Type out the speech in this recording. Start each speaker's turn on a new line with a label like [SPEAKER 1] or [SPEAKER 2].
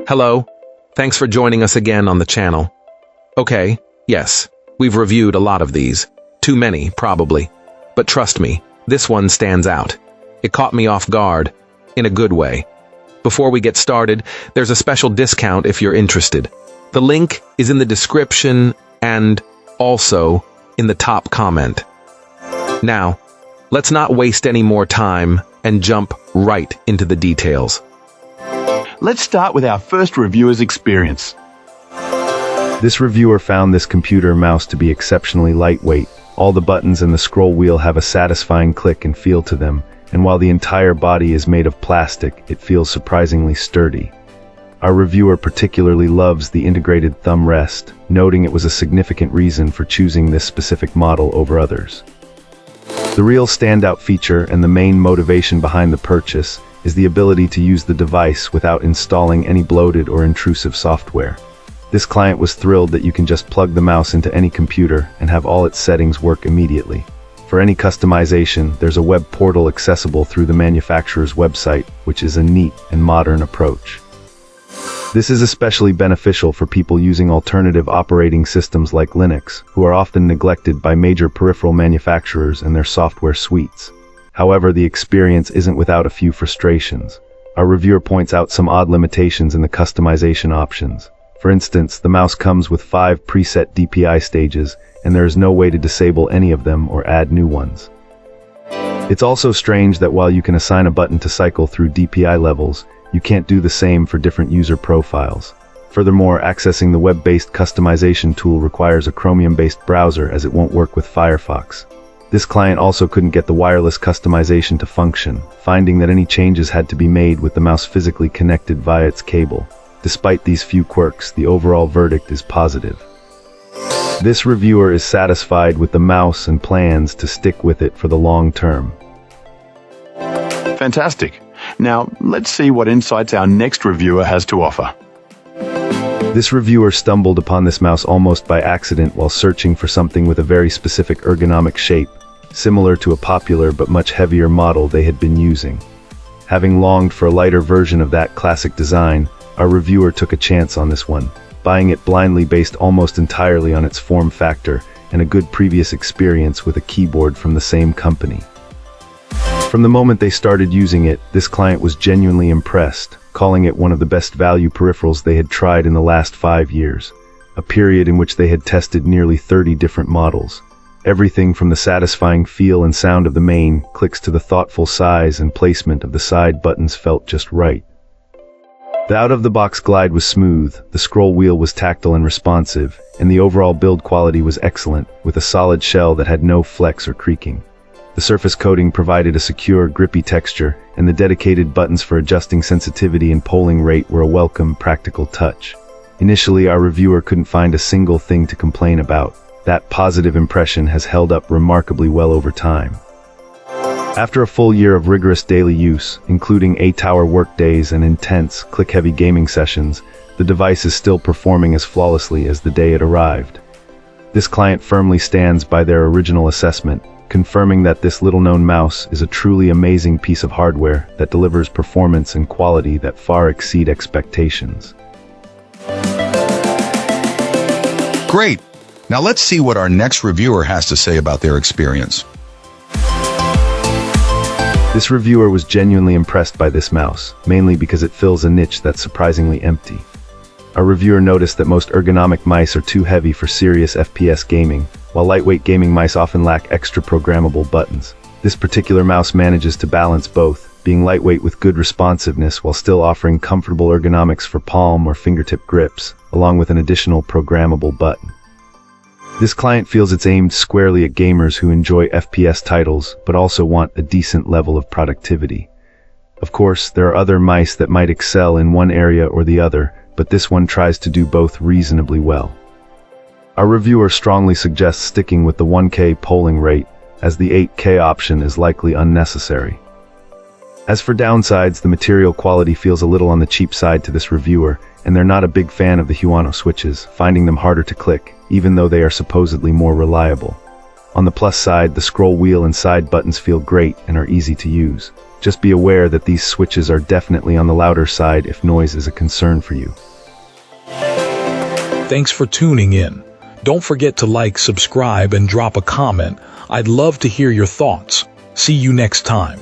[SPEAKER 1] Hello, thanks for joining us again on the channel. Okay, yes, we've reviewed a lot of these. Too many, probably. But trust me, this one stands out. It caught me off guard, in a good way. Before we get started, there's a special discount if you're interested. The link is in the description and also in the top comment. Now, let's not waste any more time and jump right into the details.
[SPEAKER 2] Let's start with our first reviewer's experience.
[SPEAKER 3] This reviewer found this computer mouse to be exceptionally lightweight. All the buttons and the scroll wheel have a satisfying click and feel to them, and while the entire body is made of plastic, it feels surprisingly sturdy. Our reviewer particularly loves the integrated thumb rest, noting it was a significant reason for choosing this specific model over others. The real standout feature and the main motivation behind the purchase is the ability to use the device without installing any bloated or intrusive software. This client was thrilled that you can just plug the mouse into any computer and have all its settings work immediately. For any customization, there's a web portal accessible through the manufacturer's website, which is a neat and modern approach. This is especially beneficial for people using alternative operating systems like Linux, who are often neglected by major peripheral manufacturers and their software suites. However, the experience isn't without a few frustrations. Our reviewer points out some odd limitations in the customization options. For instance, the mouse comes with 5 preset DPI stages, and there is no way to disable any of them or add new ones. It's also strange that while you can assign a button to cycle through DPI levels, you can't do the same for different user profiles. Furthermore, accessing the web-based customization tool requires a Chromium-based browser, as it won't work with Firefox. This client also couldn't get the wireless customization to function, finding that any changes had to be made with the mouse physically connected via its cable. Despite these few quirks, the overall verdict is positive. This reviewer is satisfied with the mouse and plans to stick with it for the long term.
[SPEAKER 2] Fantastic. Now, let's see what insights our next reviewer has to offer.
[SPEAKER 3] This reviewer stumbled upon this mouse almost by accident while searching for something with a very specific ergonomic shape, similar to a popular but much heavier model they had been using. Having longed for a lighter version of that classic design, our reviewer took a chance on this one, buying it blindly based almost entirely on its form factor and a good previous experience with a keyboard from the same company. From the moment they started using it, this client was genuinely impressed, calling it one of the best value peripherals they had tried in the last 5 years, a period in which they had tested nearly 30 different models. Everything from the satisfying feel and sound of the main clicks to the thoughtful size and placement of the side buttons felt just right. The out-of-the-box glide was smooth, the scroll wheel was tactile and responsive, and the overall build quality was excellent, with a solid shell that had no flex or creaking. The surface coating provided a secure, grippy texture, and the dedicated buttons for adjusting sensitivity and polling rate were a welcome, practical touch. Initially, our reviewer couldn't find a single thing to complain about. That positive impression has held up remarkably well over time. After a full year of rigorous daily use, including 8-hour workdays and intense, click-heavy gaming sessions, the device is still performing as flawlessly as the day it arrived. This client firmly stands by their original assessment, confirming that this little-known mouse is a truly amazing piece of hardware that delivers performance and quality that far exceed expectations.
[SPEAKER 4] Great! Now let's see what our next reviewer has to say about their experience.
[SPEAKER 3] This reviewer was genuinely impressed by this mouse, mainly because it fills a niche that's surprisingly empty. Our reviewer noticed that most ergonomic mice are too heavy for serious FPS gaming, while lightweight gaming mice often lack extra programmable buttons. This particular mouse manages to balance both, being lightweight with good responsiveness while still offering comfortable ergonomics for palm or fingertip grips, along with an additional programmable button. This client feels it's aimed squarely at gamers who enjoy FPS titles but also want a decent level of productivity. Of course, there are other mice that might excel in one area or the other, but this one tries to do both reasonably well. Our reviewer strongly suggests sticking with the 1K polling rate, as the 8K option is likely unnecessary. As for downsides, the material quality feels a little on the cheap side to this reviewer, and they're not a big fan of the Huano switches, finding them harder to click, even though they are supposedly more reliable. On the plus side, the scroll wheel and side buttons feel great and are easy to use. Just be aware that these switches are definitely on the louder side if noise is a concern for you.
[SPEAKER 5] Thanks for tuning in. Don't forget to like, subscribe, and drop a comment. I'd love to hear your thoughts. See you next time.